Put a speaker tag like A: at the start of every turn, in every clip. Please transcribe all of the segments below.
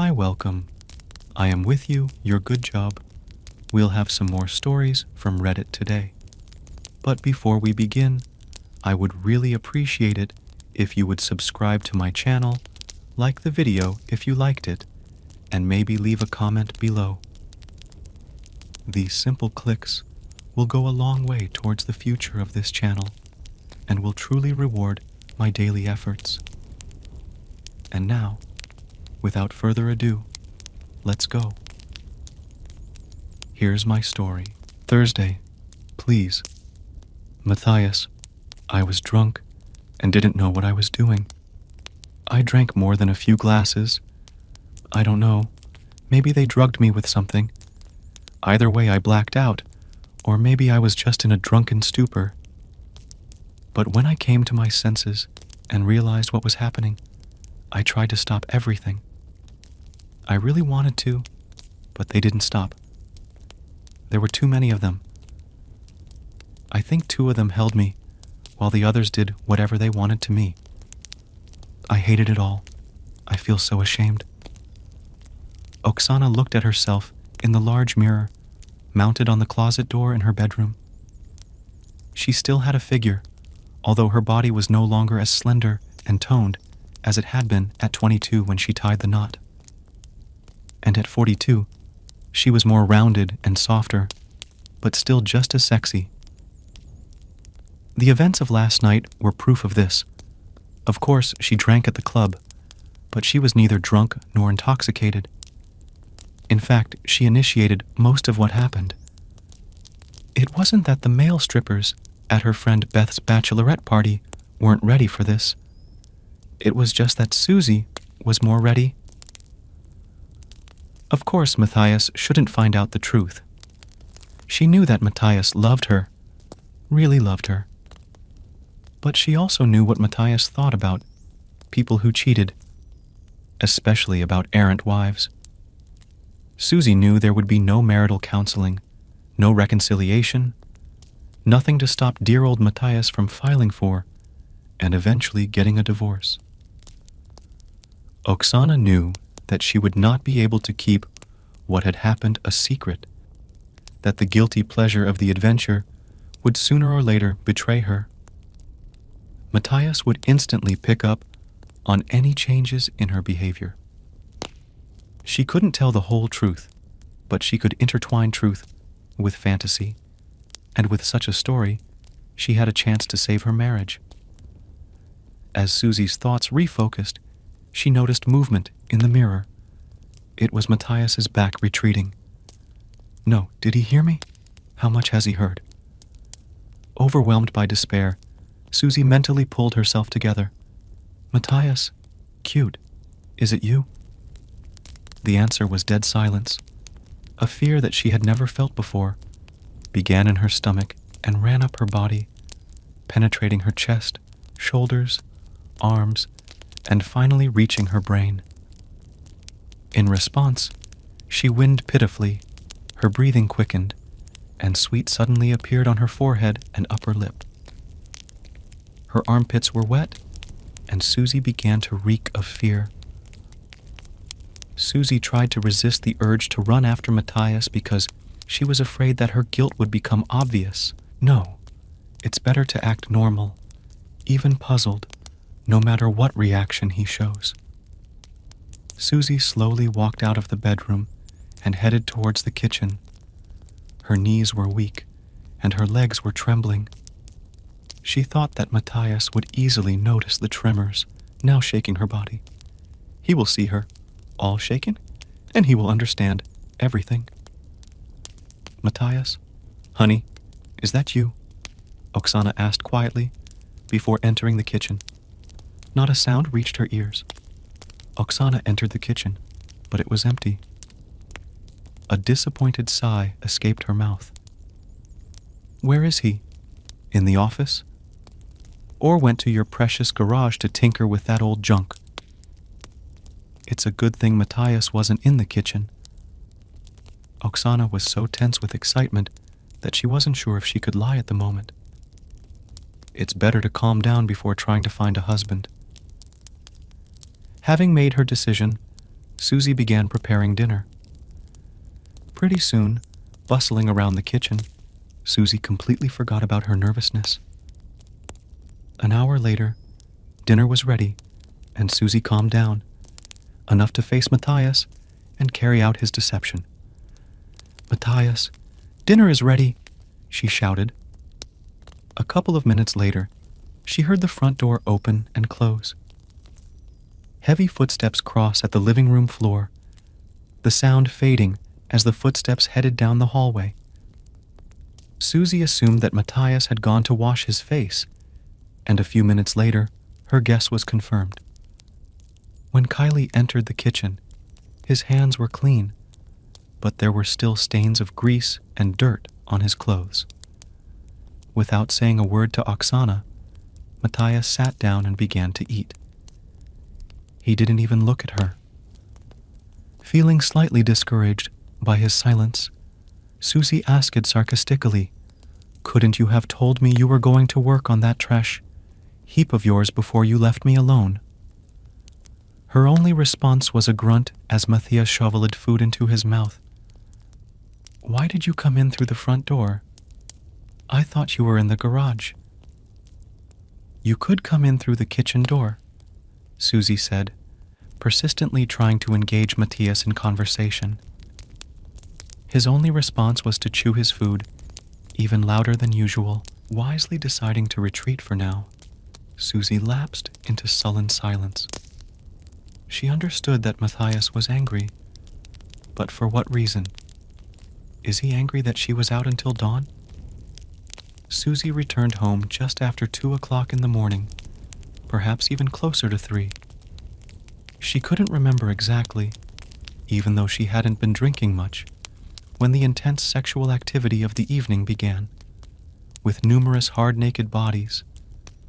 A: Hi, welcome. I am with you, your good job. We'll have some more stories from Reddit today. But before we begin, I would really appreciate it if you would subscribe to my channel, like the video if you liked it, and maybe leave a comment below. These simple clicks will go a long way towards the future of this channel and will truly reward my daily efforts. And now, without further ado, let's go. Here's my story. Thursday, please. Matthias, I was drunk and didn't know what I was doing. I drank more than a few glasses. I don't know. Maybe they drugged me with something. Either way, I blacked out, or maybe I was just in a drunken stupor. But when I came to my senses and realized what was happening, I tried to stop everything. I really wanted to, but they didn't stop. There were too many of them. I think 2 of them held me, while the others did whatever they wanted to me. I hated it all. I feel so ashamed. Oksana looked at herself in the large mirror, mounted on the closet door in her bedroom. She still had a figure, although her body was no longer as slender and toned as it had been at 22 when she tied the knot. And at 42, she was more rounded and softer, but still just as sexy. The events of last night were proof of this. Of course, she drank at the club, but she was neither drunk nor intoxicated. In fact, she initiated most of what happened. It wasn't that the male strippers at her friend Beth's bachelorette party weren't ready for this. It was just that Susie was more ready. Of course, Matthias shouldn't find out the truth. She knew that Matthias loved her, really loved her. But she also knew what Matthias thought about people who cheated, especially about errant wives. Susie knew there would be no marital counseling, no reconciliation, nothing to stop dear old Matthias from filing for and eventually getting a divorce. Oksana knew that she would not be able to keep what had happened a secret, that the guilty pleasure of the adventure would sooner or later betray her. Matthias would instantly pick up on any changes in her behavior. She couldn't tell the whole truth, but she could intertwine truth with fantasy, and with such a story, she had a chance to save her marriage. As Susie's thoughts refocused, she noticed movement in the mirror. It was Matthias's back retreating. No, did he hear me? How much has he heard? Overwhelmed by despair, Susie mentally pulled herself together. Matthias, cute, is it you? The answer was dead silence. A fear that she had never felt before began in her stomach and ran up her body, penetrating her chest, shoulders, arms, and finally reaching her brain. In response, she whined pitifully, her breathing quickened, and sweat suddenly appeared on her forehead and upper lip. Her armpits were wet, and Susie began to reek of fear. Susie tried to resist the urge to run after Matthias because she was afraid that her guilt would become obvious. No, it's better to act normal, even puzzled, no matter what reaction he shows. Susie slowly walked out of the bedroom and headed towards the kitchen. Her knees were weak, and her legs were trembling. She thought that Matthias would easily notice the tremors now shaking her body. He will see her, all shaken, and he will understand everything. Matthias, honey, is that you? Oksana asked quietly before entering the kitchen. Not a sound reached her ears. Oksana entered the kitchen, but it was empty. A disappointed sigh escaped her mouth. Where is he? In the office? Or went to your precious garage to tinker with that old junk? It's a good thing Matthias wasn't in the kitchen. Oksana was so tense with excitement that she wasn't sure if she could lie at the moment. It's better to calm down before trying to find a husband. Having made her decision, Susie began preparing dinner. Pretty soon, bustling around the kitchen, Susie completely forgot about her nervousness. An hour later, dinner was ready, and Susie calmed down, enough to face Matthias and carry out his deception. "Matthias, dinner is ready," she shouted. A couple of minutes later, she heard the front door open and close. Heavy footsteps cross at the living room floor, the sound fading as the footsteps headed down the hallway. Susie assumed that Matthias had gone to wash his face, and a few minutes later, her guess was confirmed. When Kylie entered the kitchen, his hands were clean, but there were still stains of grease and dirt on his clothes. Without saying a word to Oksana, Matthias sat down and began to eat. He didn't even look at her. Feeling slightly discouraged by his silence, Susie asked sarcastically, "Couldn't you have told me you were going to work on that trash heap of yours before you left me alone?" Her only response was a grunt as Matthias shoveled food into his mouth. "Why did you come in through the front door? I thought you were in the garage." "You could come in through the kitchen door," Susie said, persistently trying to engage Matthias in conversation. His only response was to chew his food, even louder than usual. Wisely deciding to retreat for now, Susie lapsed into sullen silence. She understood that Matthias was angry, but for what reason? Is he angry that she was out until dawn? Susie returned home just after 2 o'clock in the morning, perhaps even closer to 3. She couldn't remember exactly, even though she hadn't been drinking much, when the intense sexual activity of the evening began, with numerous hard-naked bodies,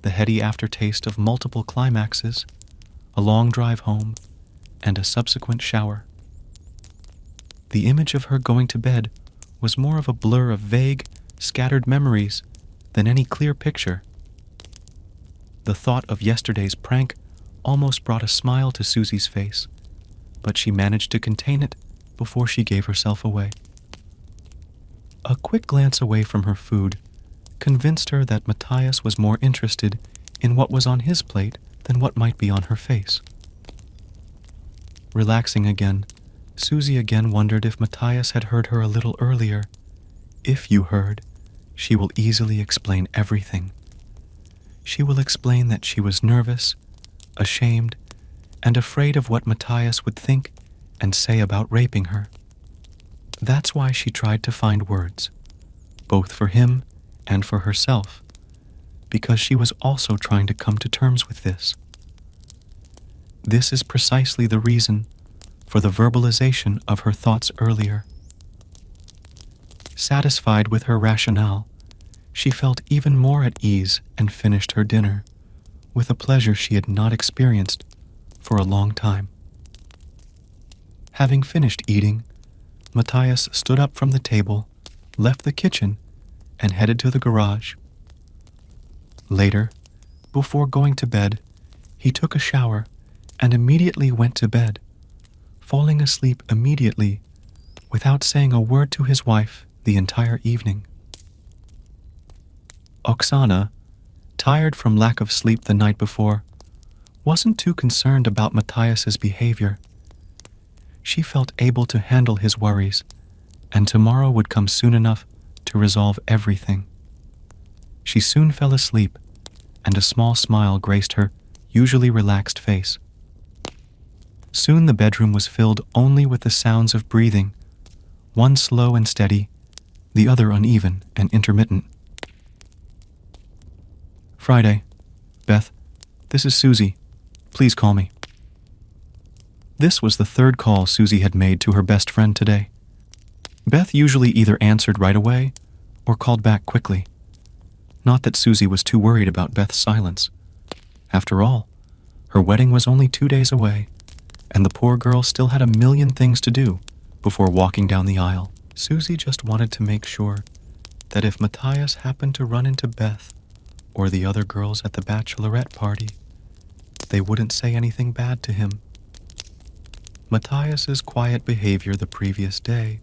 A: the heady aftertaste of multiple climaxes, a long drive home, and a subsequent shower. The image of her going to bed was more of a blur of vague, scattered memories than any clear picture. The thought of yesterday's prank almost brought a smile to Susie's face, but she managed to contain it before she gave herself away. A quick glance away from her food convinced her that Matthias was more interested in what was on his plate than what might be on her face. Relaxing again, Susie again wondered if Matthias had heard her a little earlier. If you heard, she will easily explain everything. She will explain that she was nervous, ashamed, and afraid of what Matthias would think and say about raping her. That's why she tried to find words, both for him and for herself, because she was also trying to come to terms with this. This is precisely the reason for the verbalization of her thoughts earlier. Satisfied with her rationale, she felt even more at ease and finished her dinner, with a pleasure she had not experienced for a long time. Having finished eating, Matthias stood up from the table, left the kitchen, and headed to the garage. Later, before going to bed, he took a shower and immediately went to bed, falling asleep immediately without saying a word to his wife the entire evening. Oksana, tired from lack of sleep the night before, wasn't too concerned about Matthias's behavior. She felt able to handle his worries, and tomorrow would come soon enough to resolve everything. She soon fell asleep, and a small smile graced her usually relaxed face. Soon the bedroom was filled only with the sounds of breathing, one slow and steady, the other uneven and intermittent. "Friday. Beth, this is Susie. Please call me." This was the third call Susie had made to her best friend today. Beth usually either answered right away or called back quickly. Not that Susie was too worried about Beth's silence. After all, her wedding was only 2 days away, and the poor girl still had a million things to do before walking down the aisle. Susie just wanted to make sure that if Matthias happened to run into Beth or the other girls at the bachelorette party, they wouldn't say anything bad to him. Matthias's quiet behavior the previous day,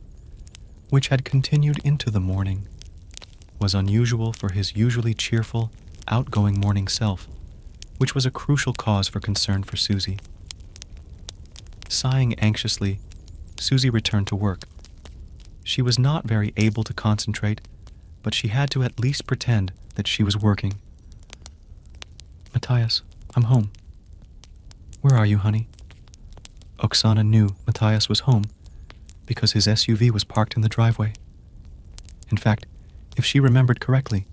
A: which had continued into the morning, was unusual for his usually cheerful, outgoing morning self, which was a crucial cause for concern for Susie. Sighing anxiously, Susie returned to work. She was not very able to concentrate, but she had to at least pretend that she was working. Matthias, I'm home. Where are you, honey? Oksana knew Matthias was home because his SUV was parked in the driveway. In fact, if she remembered correctly,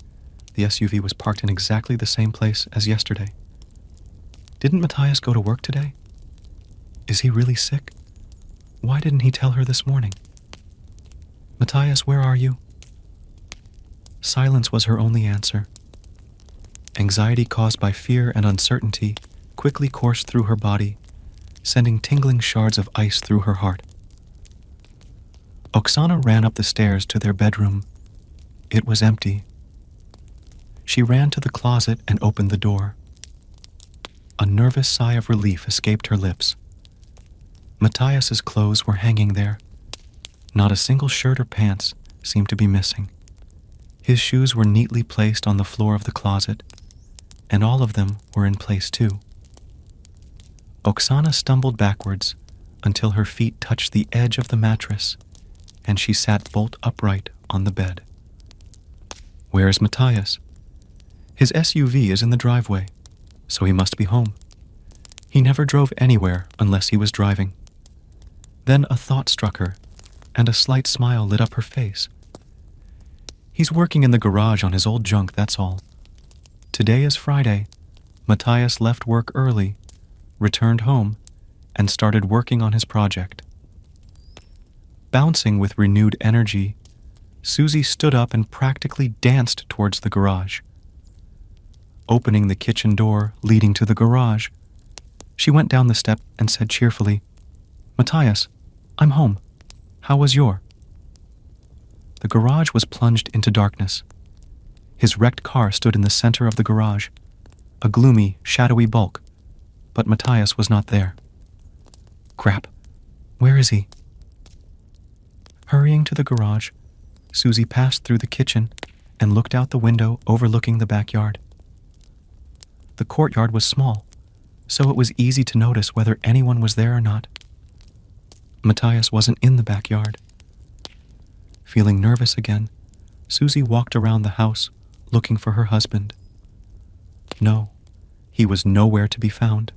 A: the SUV was parked in exactly the same place as yesterday. Didn't Matthias go to work today? Is he really sick? Why didn't he tell her this morning? Matthias, where are you? Silence was her only answer. Anxiety caused by fear and uncertainty quickly coursed through her body, sending tingling shards of ice through her heart. Oksana ran up the stairs to their bedroom. It was empty. She ran to the closet and opened the door. A nervous sigh of relief escaped her lips. Matthias's clothes were hanging there. Not a single shirt or pants seemed to be missing. His shoes were neatly placed on the floor of the closet, and all of them were in place too. Oksana stumbled backwards until her feet touched the edge of the mattress, and she sat bolt upright on the bed. Where is Matthias? His SUV is in the driveway, so he must be home. He never drove anywhere unless he was driving. Then a thought struck her, and a slight smile lit up her face. He's working in the garage on his old junk, that's all. Today is Friday. Matthias left work early, returned home, and started working on his project. Bouncing with renewed energy, Susie stood up and practically danced towards the garage. Opening the kitchen door leading to the garage, she went down the step and said cheerfully, Matthias, I'm home. How was your? The garage was plunged into darkness. His wrecked car stood in the center of the garage, a gloomy, shadowy bulk, but Matthias was not there. Crap. Where is he? Hurrying to the garage, Susie passed through the kitchen and looked out the window overlooking the backyard. The courtyard was small, so it was easy to notice whether anyone was there or not. Matthias wasn't in the backyard. Feeling nervous again, Susie walked around the house looking for her husband. No, he was nowhere to be found.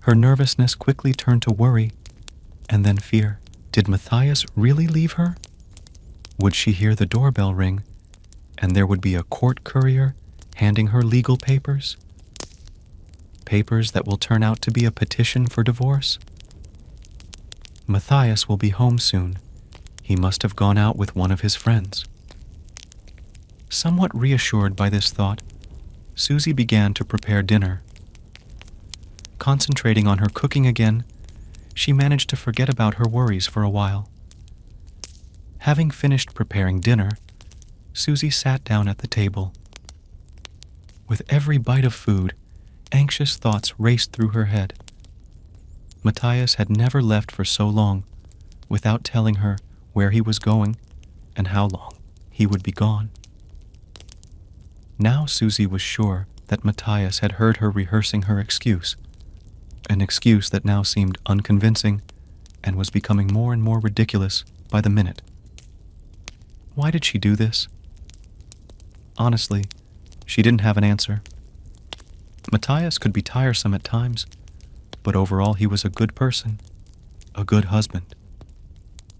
A: Her nervousness quickly turned to worry and then fear. Did Matthias really leave her? Would she hear the doorbell ring and there would be a court courier handing her legal papers? Papers that will turn out to be a petition for divorce? Matthias will be home soon. He must have gone out with one of his friends. Somewhat reassured by this thought, Susie began to prepare dinner. Concentrating on her cooking again, she managed to forget about her worries for a while. Having finished preparing dinner, Susie sat down at the table. With every bite of food, anxious thoughts raced through her head. Matthias had never left for so long without telling her where he was going and how long he would be gone. Now Susie was sure that Matthias had heard her rehearsing her excuse, an excuse that now seemed unconvincing and was becoming more and more ridiculous by the minute. Why did she do this? Honestly, she didn't have an answer. Matthias could be tiresome at times, but overall he was a good person, a good husband.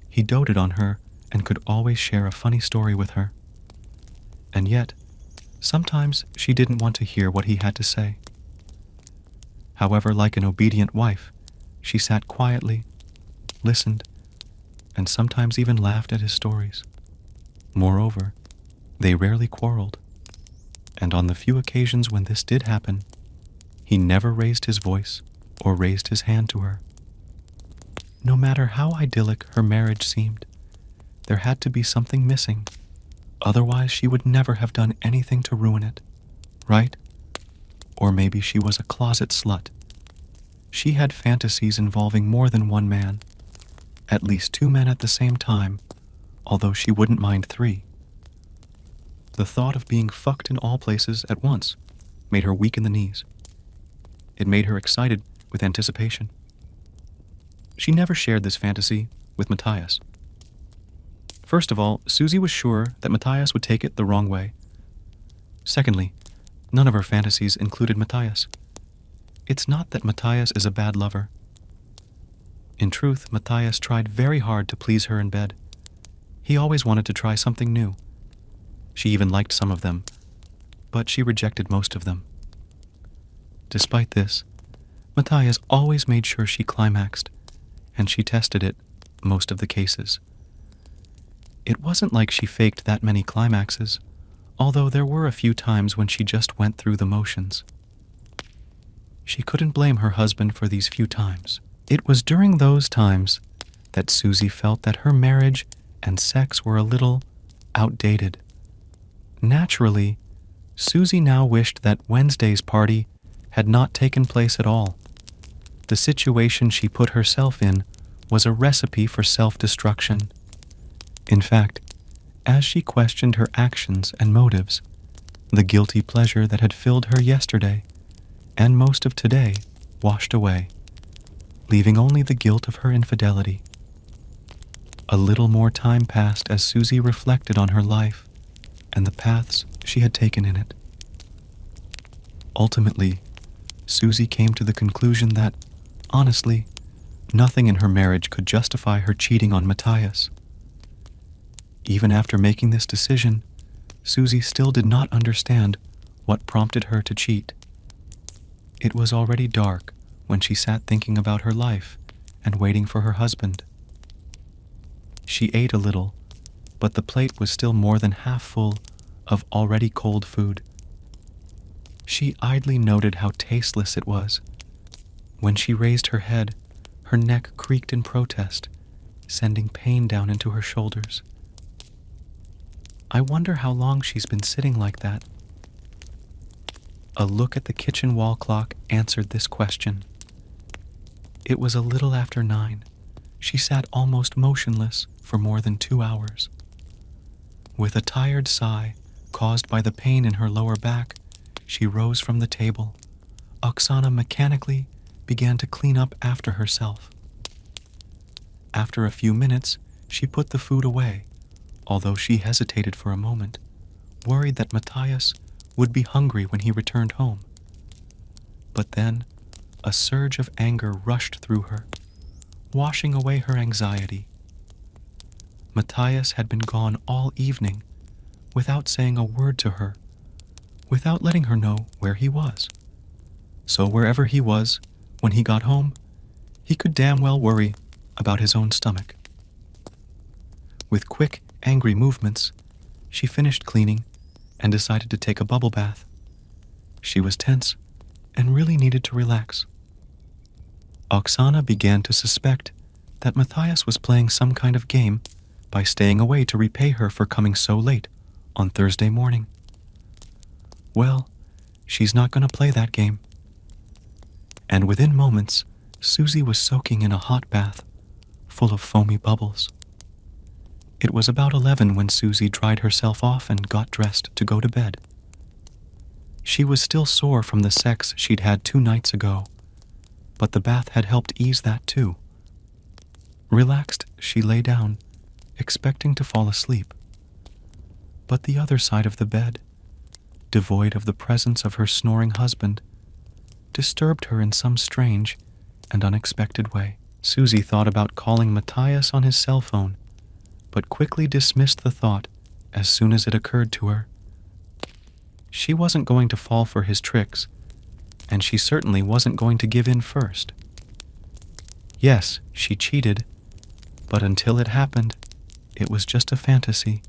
A: He doted on her and could always share a funny story with her. And yet, sometimes she didn't want to hear what he had to say. However, like an obedient wife, she sat quietly, listened, and sometimes even laughed at his stories. Moreover, they rarely quarreled, and on the few occasions when this did happen, he never raised his voice or raised his hand to her. No matter how idyllic her marriage seemed, there had to be something missing. Otherwise, she would never have done anything to ruin it, right? Or maybe she was a closet slut. She had fantasies involving more than one man, at least 2 men at the same time, although she wouldn't mind 3. The thought of being fucked in all places at once made her weak in the knees. It made her excited with anticipation. She never shared this fantasy with Matthias. First of all, Susie was sure that Matthias would take it the wrong way. Secondly, none of her fantasies included Matthias. It's not that Matthias is a bad lover. In truth, Matthias tried very hard to please her in bed. He always wanted to try something new. She even liked some of them, but she rejected most of them. Despite this, Matthias always made sure she climaxed, and she tested it most of the cases. It wasn't like she faked that many climaxes, although there were a few times when she just went through the motions. She couldn't blame her husband for these few times. It was during those times that Susie felt that her marriage and sex were a little outdated. Naturally, Susie now wished that Wednesday's party had not taken place at all. The situation she put herself in was a recipe for self-destruction. In fact, as she questioned her actions and motives, the guilty pleasure that had filled her yesterday and most of today washed away, leaving only the guilt of her infidelity. A little more time passed as Susie reflected on her life and the paths she had taken in it. Ultimately, Susie came to the conclusion that, honestly, nothing in her marriage could justify her cheating on Matthias. Even after making this decision, Susie still did not understand what prompted her to cheat. It was already dark when she sat thinking about her life and waiting for her husband. She ate a little, but the plate was still more than half full of already cold food. She idly noted how tasteless it was. When she raised her head, her neck creaked in protest, sending pain down into her shoulders. I wonder how long she's been sitting like that. A look at the kitchen wall clock answered this question. It was a little after 9. She sat almost motionless for more than 2 hours. With a tired sigh caused by the pain in her lower back, she rose from the table. Oksana mechanically began to clean up after herself. After a few minutes, she put the food away, although she hesitated for a moment, worried that Matthias would be hungry when he returned home. But then, a surge of anger rushed through her, washing away her anxiety. Matthias had been gone all evening, without saying a word to her, without letting her know where he was. So wherever he was, when he got home, he could damn well worry about his own stomach. With quick, angry movements, she finished cleaning and decided to take a bubble bath. She was tense and really needed to relax. Oksana began to suspect that Matthias was playing some kind of game by staying away to repay her for coming so late on Thursday morning. Well, she's not going to play that game. And within moments, Susie was soaking in a hot bath, full of foamy bubbles. It was about 11 when Susie dried herself off and got dressed to go to bed. She was still sore from the sex she'd had 2 nights ago, but the bath had helped ease that too. Relaxed, she lay down, expecting to fall asleep. But the other side of the bed, devoid of the presence of her snoring husband, disturbed her in some strange and unexpected way. Susie thought about calling Matthias on his cell phone, but quickly dismissed the thought as soon as it occurred to her. She wasn't going to fall for his tricks, and she certainly wasn't going to give in first. Yes, she cheated, but until it happened, it was just a fantasy.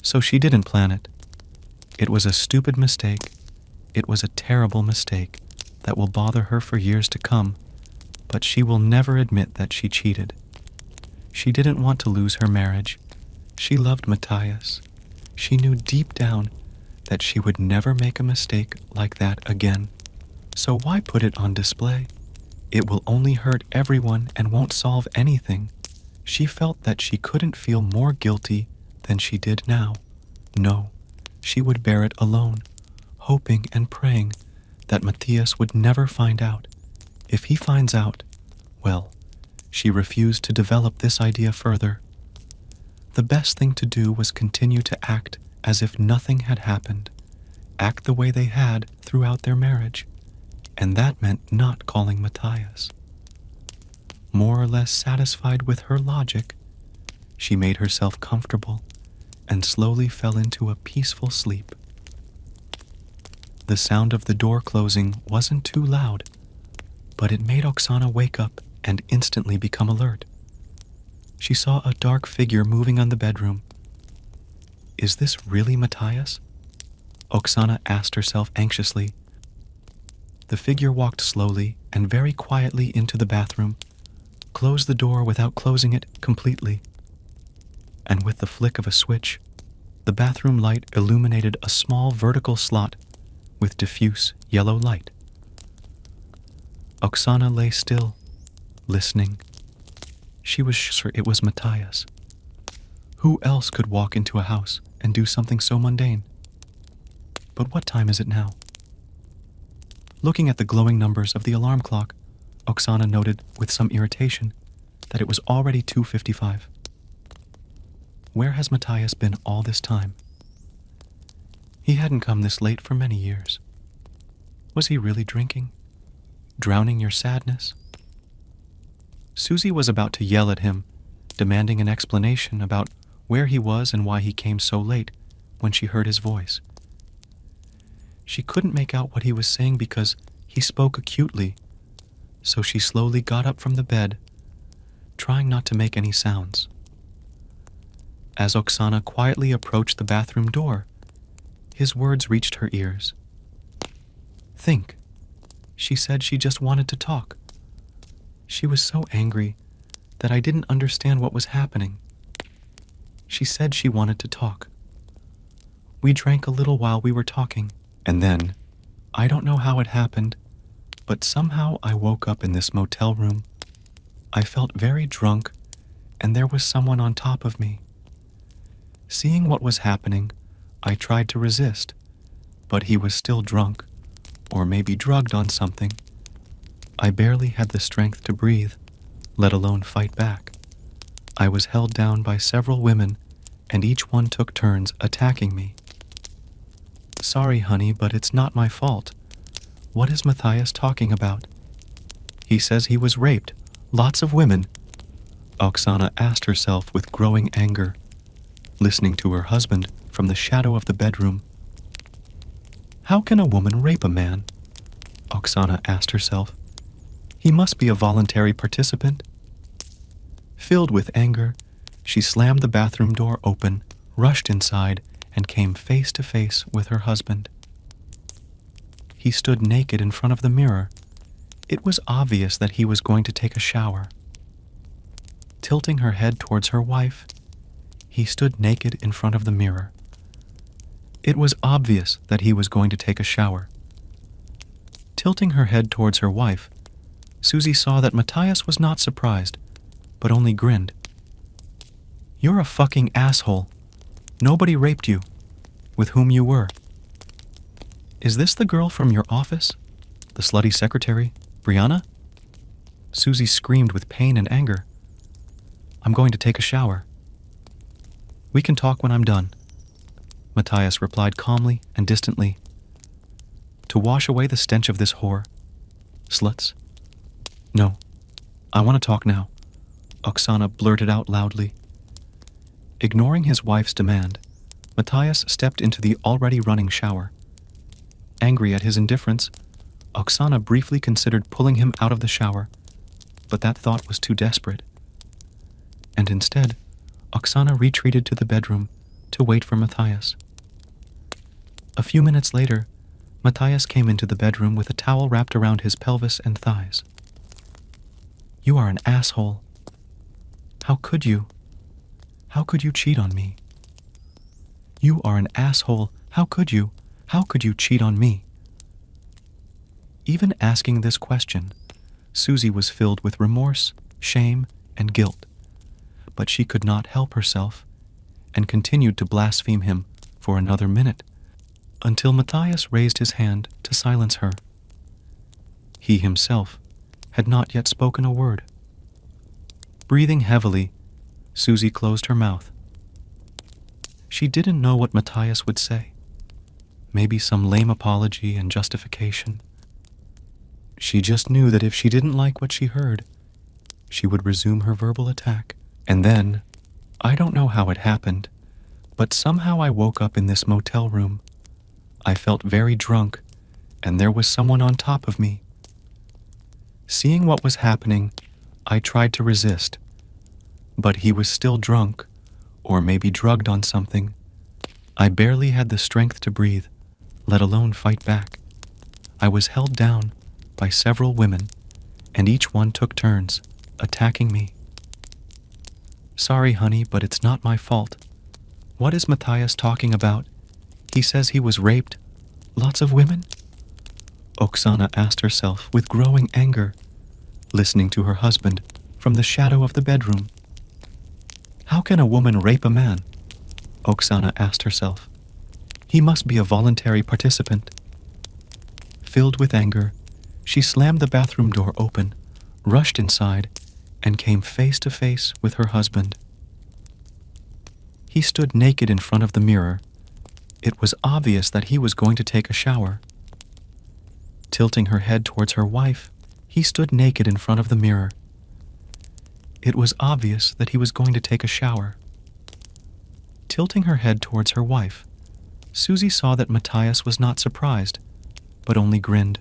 A: So she didn't plan it. It was a stupid mistake. It was a terrible mistake that will bother her for years to come, but she will never admit that she cheated. She didn't want to lose her marriage. She loved Matthias. She knew deep down that she would never make a mistake like that again. So why put it on display? It will only hurt everyone and won't solve anything. She felt that she couldn't feel more guilty than she did now. No, she would bear it alone, hoping and praying that Matthias would never find out. If he finds out, well, she refused to develop this idea further. The best thing to do was continue to act as if nothing had happened, act the way they had throughout their marriage, and that meant not calling Matthias. More or less satisfied with her logic, she made herself comfortable and slowly fell into a peaceful sleep. The sound of the door closing wasn't too loud, but it made Oksana wake up and instantly become alert. She saw a dark figure moving on the bedroom. Is this really Matthias? Oksana asked herself anxiously. The figure walked slowly and very quietly into the bathroom, closed the door without closing it completely, and with the flick of a switch, the bathroom light illuminated a small vertical slot with diffuse yellow light. Oksana lay still, listening. She was sure it was Matthias. Who else could walk into a house and do something so mundane? But what time is it now? Looking at the glowing numbers of the alarm clock, Oksana noted with some irritation that it was already 2:55. Where has Matthias been all this time? He hadn't come this late for many years. Was he really drinking? Drowning your sadness? Susie was about to yell at him, demanding an explanation about where he was and why he came so late, when she heard his voice. She couldn't make out what he was saying because he spoke acutely, so she slowly got up from the bed, trying not to make any sounds. As Oksana quietly approached the bathroom door, his words reached her ears. Think. She said she just wanted to talk. She was so angry that I didn't understand what was happening. She said she wanted to talk. We drank a little while we were talking, and then, I don't know how it happened, but somehow I woke up in this motel room. I felt very drunk, and there was someone on top of me. Seeing what was happening, I tried to resist, but he was still drunk, or maybe drugged on something. I barely had the strength to breathe, let alone fight back. I was held down by several women, and each one took turns attacking me. Sorry, honey, but it's not my fault. What is Matthias talking about? He says he was raped. Lots of women. Oksana asked herself with growing anger, listening to her husband from the shadow of the bedroom. How can a woman rape a man? Oksana asked herself. He must be a voluntary participant. Filled with anger, she slammed the bathroom door open, rushed inside, and came face to face with her husband. He stood naked in front of the mirror. It was obvious that he was going to take a shower. Tilting her head towards her wife, he stood naked in front of the mirror. It was obvious that he was going to take a shower. Tilting her head towards her wife, Susie saw that Matthias was not surprised, but only grinned. You're a fucking asshole. Nobody raped you. With whom you were. Is this the girl from your office? The slutty secretary, Brianna? Susie screamed with pain and anger. I'm going to take a shower. We can talk when I'm done. Matthias replied calmly and distantly. To wash away the stench of this whore. Sluts? No, I want to talk now, Oksana blurted out loudly. Ignoring his wife's demand, Matthias stepped into the already running shower. Angry at his indifference, Oksana briefly considered pulling him out of the shower, but that thought was too desperate. And instead, Oksana retreated to the bedroom to wait for Matthias. A few minutes later, Matthias came into the bedroom with a towel wrapped around his pelvis and thighs. You are an asshole. How could you? How could you cheat on me? You are an asshole. How could you? How could you cheat on me? Even asking this question, Susie was filled with remorse, shame, and guilt, but she could not help herself and continued to blaspheme him for another minute until Matthias raised his hand to silence her. He himself had not yet spoken a word. Breathing heavily, Susie closed her mouth. She didn't know what Matthias would say. Maybe some lame apology and justification. She just knew that if she didn't like what she heard, she would resume her verbal attack. And then, I don't know how it happened, but somehow I woke up in this motel room. I felt very drunk, and there was someone on top of me. Seeing what was happening, I tried to resist, but he was still drunk, or maybe drugged on something. I barely had the strength to breathe, let alone fight back. I was held down by several women, and each one took turns attacking me. Sorry, honey, but it's not my fault. What is Matthias talking about? He says he was raped. Lots of women? Oksana asked herself with growing anger, listening to her husband from the shadow of the bedroom. How can a woman rape a man? Oksana asked herself. He must be a voluntary participant. Filled with anger, she slammed the bathroom door open, rushed inside, and came face to face with her husband. He stood naked in front of the mirror. It was obvious that he was going to take a shower. Tilting her head towards her wife, he stood naked in front of the mirror. It was obvious that he was going to take a shower. Tilting her head towards her wife, Susie saw that Matthias was not surprised, but only grinned.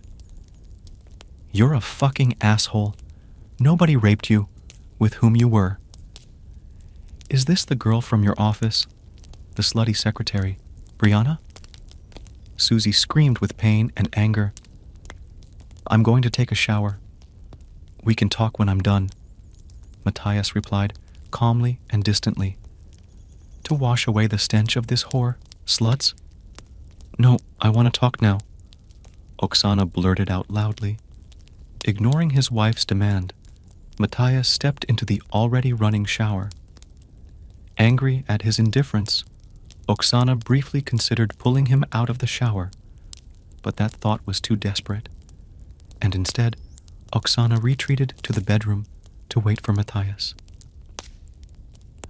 A: You're a fucking asshole. Nobody raped you, with whom you were. Is this the girl from your office? The slutty secretary, Brianna? Susie screamed with pain and anger. I'm going to take a shower. We can talk when I'm done, Matthias replied, calmly and distantly. To wash away the stench of this whore, sluts? No, I want to talk now, Oksana blurted out loudly. Ignoring his wife's demand, Matthias stepped into the already running shower. Angry at his indifference, Oksana briefly considered pulling him out of the shower, but that thought was too desperate, and instead, Oksana retreated to the bedroom to wait for Matthias.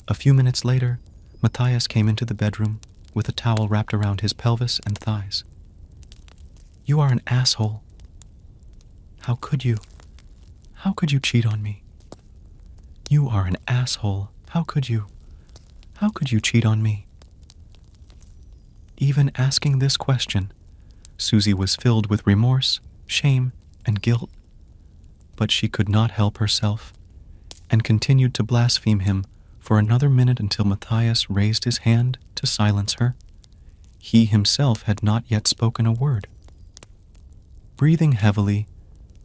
A: A few minutes later, Matthias came into the bedroom with a towel wrapped around his pelvis and thighs. You are an asshole. How could you? How could you cheat on me? You are an asshole. How could you? How could you cheat on me? Even asking this question, Susie was filled with remorse, shame, and guilt. But she could not help herself, and continued to blaspheme him for another minute until Matthias raised his hand to silence her. He himself had not yet spoken a word. Breathing heavily,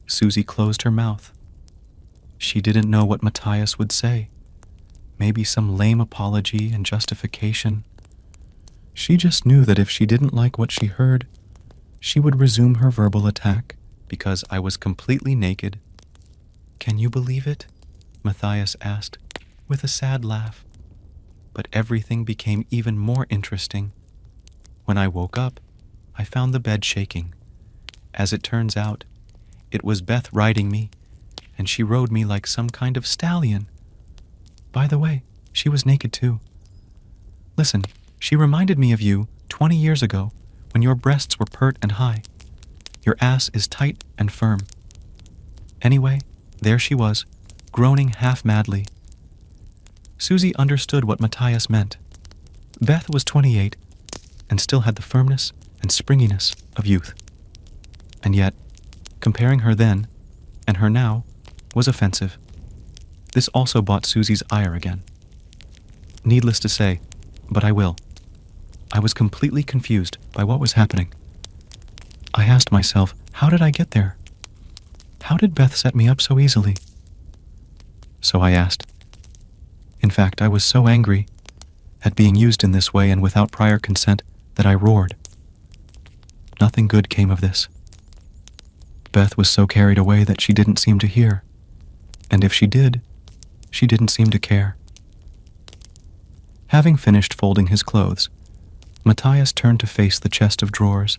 A: Susie closed her mouth. She didn't know what Matthias would say. Maybe some lame apology and justification. She just knew that if she didn't like what she heard, she would resume her verbal attack because I was completely naked. Can you believe it? Matthias asked, with a sad laugh. But everything became even more interesting. When I woke up, I found the bed shaking. As it turns out, it was Beth riding me, and she rode me like some kind of stallion. By the way, she was naked too. Listen, she reminded me of you 20 years ago when your breasts were pert and high. Your ass is tight and firm. Anyway, there she was, groaning half madly. Susie understood what Matthias meant. Beth was 28 and still had the firmness and springiness of youth. And yet, comparing her then and her now was offensive. This also brought Susie's ire again. Needless to say, but I will. I was completely confused by what was happening. I asked myself, how did I get there? How did Beth set me up so easily? So I asked. In fact, I was so angry at being used in this way and without prior consent that I roared. Nothing good came of this. Beth was so carried away that she didn't seem to hear, and if she did, she didn't seem to care. Having finished folding his clothes, Matthias turned to face the chest of drawers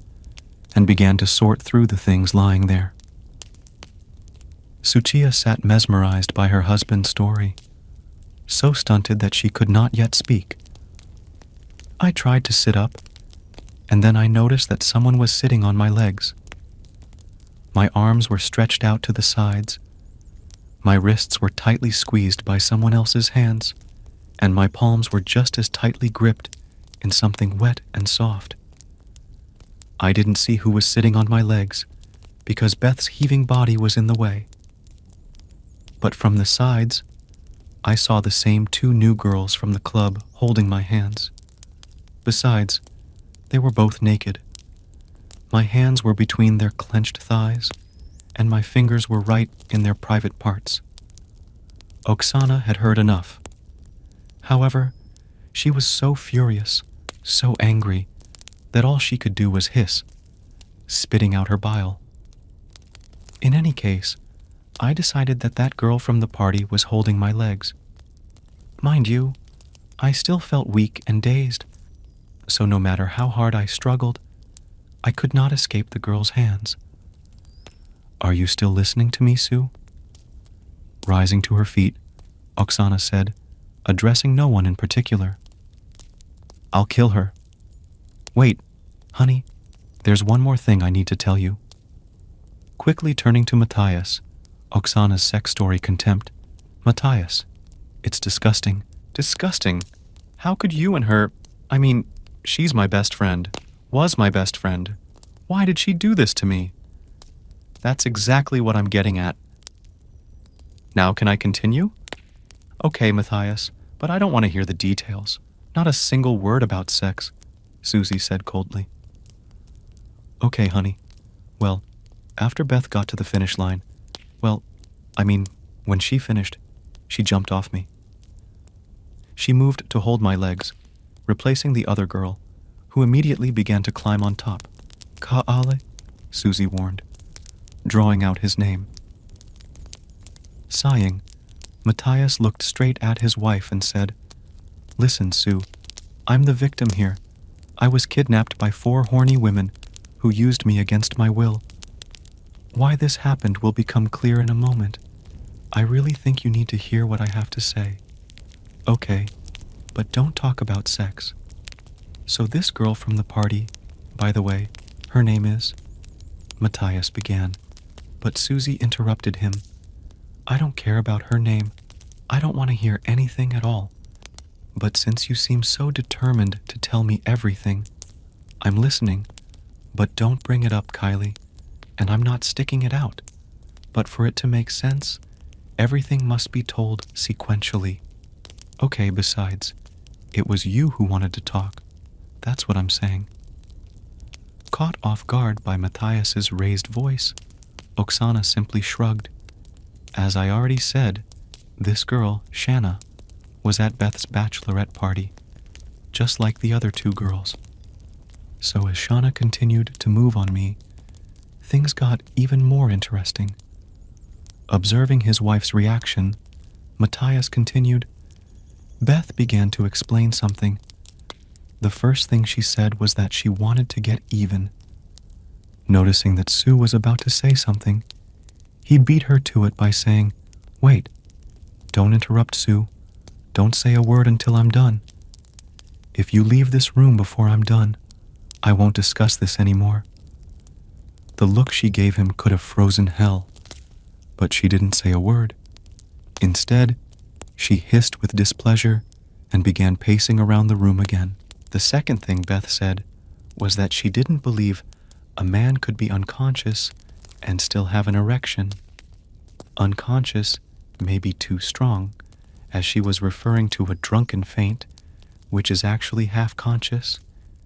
A: and began to sort through the things lying there. Suchia sat mesmerized by her husband's story, so stunted that she could not yet speak. I tried to sit up, and then I noticed that someone was sitting on my legs. My arms were stretched out to the sides, my wrists were tightly squeezed by someone else's hands, and my palms were just as tightly gripped in something wet and soft. I didn't see who was sitting on my legs because Beth's heaving body was in the way. But from the sides, I saw the same two new girls from the club holding my hands. Besides, they were both naked. My hands were between their clenched thighs, and my fingers were right in their private parts. Oksana had heard enough. However, she was so furious, so angry, that all she could do was hiss, spitting out her bile. In any case, I decided that that girl from the party was holding my legs. Mind you, I still felt weak and dazed, so no matter how hard I struggled, I could not escape the girl's hands. "Are you still listening to me, Sue?" Rising to her feet, Oksana said, addressing no one in particular. "I'll kill her. Wait, honey, there's one more thing I need to tell you." Quickly turning to Matthias, Oksana's sex story contempt. "Matthias, it's disgusting." "Disgusting? How could you and her... she's my best friend. Was my best friend. Why did she do this to me?" "That's exactly what I'm getting at." "Now can I continue?" "Okay, Matthias, but I don't want to hear the details. Not a single word about sex," Susie said coldly. "Okay, honey. Well, after Beth got to the finish line, when she finished, she jumped off me. She moved to hold my legs, replacing the other girl, who immediately began to climb on top. "Ka'ale," Susie warned, drawing out his name. Sighing, Matthias looked straight at his wife and said, "Listen, Sue, I'm the victim here. I was kidnapped by 4 horny women who used me against my will. Why this happened will become clear in a moment. I really think you need to hear what I have to say. Okay, but don't talk about sex. So this girl from the party, by the way, her name is..." Matthias began, but Susie interrupted him. "I don't care about her name. I don't want to hear anything at all. But since you seem so determined to tell me everything, I'm listening, but don't bring it up, Kylie, and I'm not sticking it out. But for it to make sense, everything must be told sequentially. Okay, besides, it was you who wanted to talk. That's what I'm saying." Caught off guard by Matthias's raised voice, Oksana simply shrugged. As I already said, this girl, Shanna, was at Beth's bachelorette party, just like the other 2 girls. So as Shanna continued to move on me, things got even more interesting. Observing his wife's reaction, Matthias continued, "Beth began to explain something. The first thing she said was that she wanted to get even. Noticing that Sue was about to say something, he beat her to it by saying, 'Wait, don't interrupt, Sue. Don't say a word until I'm done. If you leave this room before I'm done, I won't discuss this anymore.' The look she gave him could have frozen hell, but she didn't say a word. Instead, she hissed with displeasure and began pacing around the room again. The second thing Beth said was that she didn't believe a man could be unconscious and still have an erection. Unconscious may be too strong, as she was referring to a drunken faint, which is actually half-conscious.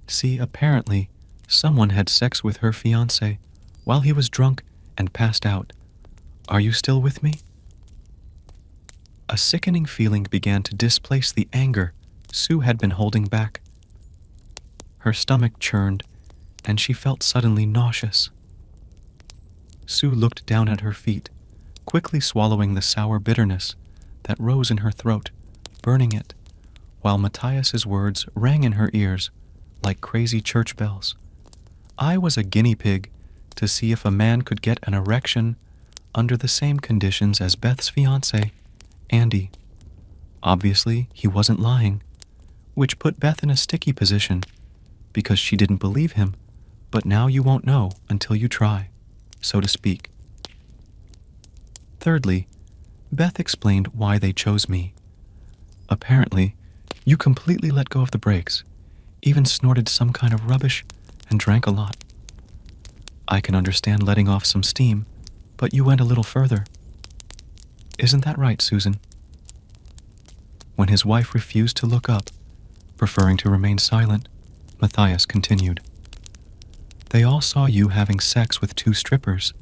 A: See, apparently, someone had sex with her fiancé while he was drunk and passed out. Are you still with me?" A sickening feeling began to displace the anger Sue had been holding back. Her stomach churned, and she felt suddenly nauseous. Sue looked down at her feet, quickly swallowing the sour bitterness that rose in her throat, burning it, while Matthias's words rang in her ears like crazy church bells. I was a guinea pig to see if a man could get an erection under the same conditions as Beth's fiancé, Andy. Obviously, he wasn't lying, which put Beth in a sticky position because she didn't believe him, but now you won't know until you try, so to speak. Thirdly, Beth explained why they chose me. Apparently, you completely let go of the brakes, even snorted some kind of rubbish and drank a lot. I can understand letting off some steam, but you went a little further. Isn't that right, Susan? When his wife refused to look up, preferring to remain silent, Matthias continued. They all saw you having sex with 2 strippers,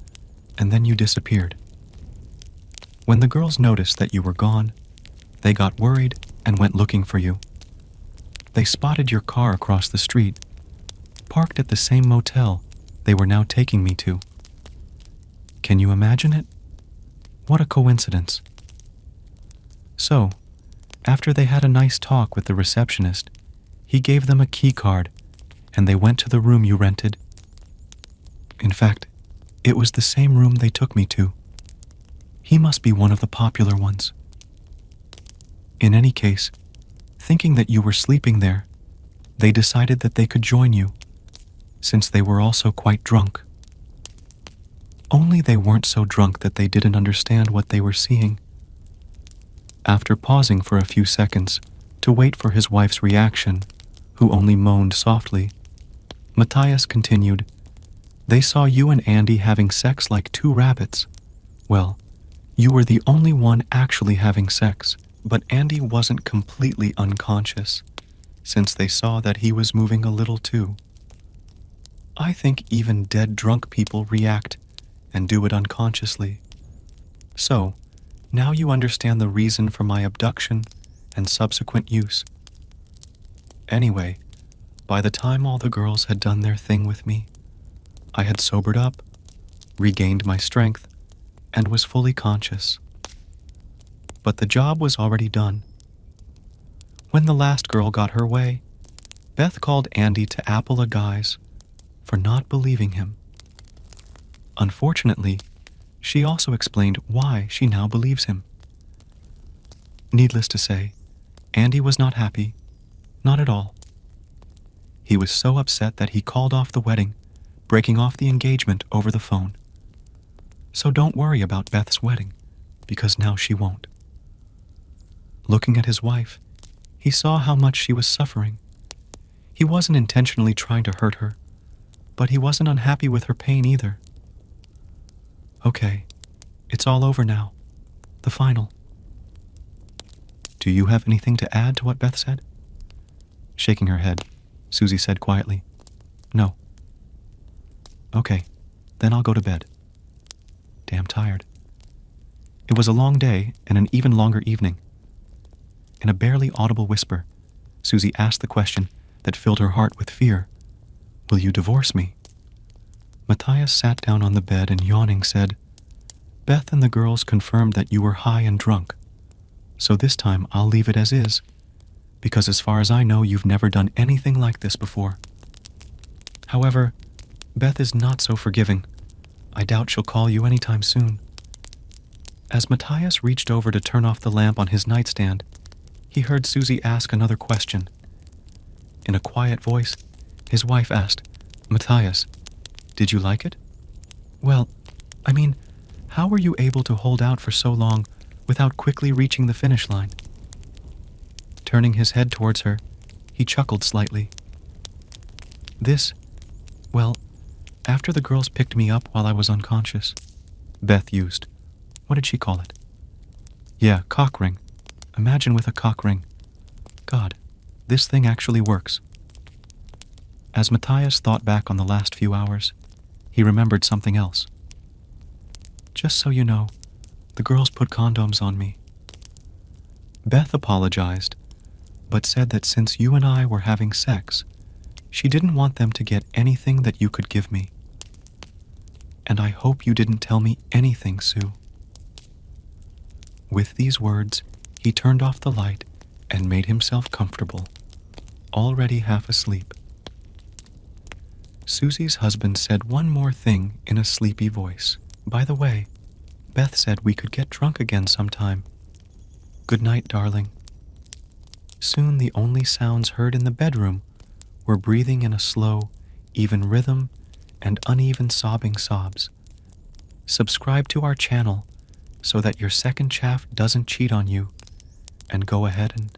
A: and then you disappeared. When the girls noticed that you were gone, they got worried and went looking for you. They spotted your car across the street, parked at the same motel they were now taking me to. Can you imagine it? What a coincidence. So, after they had a nice talk with the receptionist, he gave them a key card, and they went to the room you rented. In fact, it was the same room they took me to. He must be one of the popular ones. In any case, thinking that you were sleeping there, they decided that they could join you, since they were also quite drunk. Only they weren't so drunk that they didn't understand what they were seeing. After pausing for a few seconds to wait for his wife's reaction, who only moaned softly, Matthias continued, They saw you and Andy having sex like 2 rabbits. Well, you were the only one actually having sex, but Andy wasn't completely unconscious, since they saw that he was moving a little too. I think even dead drunk people react and do it unconsciously. So, now you understand the reason for my abduction and subsequent use. Anyway, by the time all the girls had done their thing with me, I had sobered up, regained my strength, and was fully conscious. But the job was already done. When the last girl got her way, Beth called Andy to apple a guys for not believing him. Unfortunately, she also explained why she now believes him. Needless to say, Andy was not happy, not at all. He was so upset that he called off the wedding, breaking off the engagement over the phone. So don't worry about Beth's wedding, because now she won't. Looking at his wife, he saw how much she was suffering. He wasn't intentionally trying to hurt her, but he wasn't unhappy with her pain either. Okay, it's all over now. The final. Do you have anything to add to what Beth said? Shaking her head, Susie said quietly, No. Okay, then I'll go to bed. Damn tired. It was a long day and an even longer evening. In a barely audible whisper, Susie asked the question that filled her heart with fear. Will you divorce me? Matthias sat down on the bed and yawning said, Beth and the girls confirmed that you were high and drunk. So this time I'll leave it as is, because as far as I know you've never done anything like this before. However, Beth is not so forgiving. I doubt she'll call you anytime soon. As Matthias reached over to turn off the lamp on his nightstand, he heard Susie ask another question. In a quiet voice, his wife asked, Matthias, did you like it? Well, I mean, how were you able to hold out for so long without quickly reaching the finish line? Turning his head towards her, he chuckled slightly. Well, after the girls picked me up while I was unconscious, Beth used, what did she call it? Yeah, cock ring. Imagine with a cock ring. God, this thing actually works. As Matthias thought back on the last few hours, he remembered something else. Just so you know, the girls put condoms on me. Beth apologized, but said that since you and I were having sex, she didn't want them to get anything that you could give me. And I hope you didn't tell me anything, Sue." With these words, he turned off the light and made himself comfortable, already half asleep. Susie's husband said one more thing in a sleepy voice. "By the way, Beth said we could get drunk again sometime. Good night, darling." Soon the only sounds heard in the bedroom were breathing in a slow, even rhythm and uneven sobbing sobs. Subscribe to our channel so that your second chaff doesn't cheat on you, and go ahead and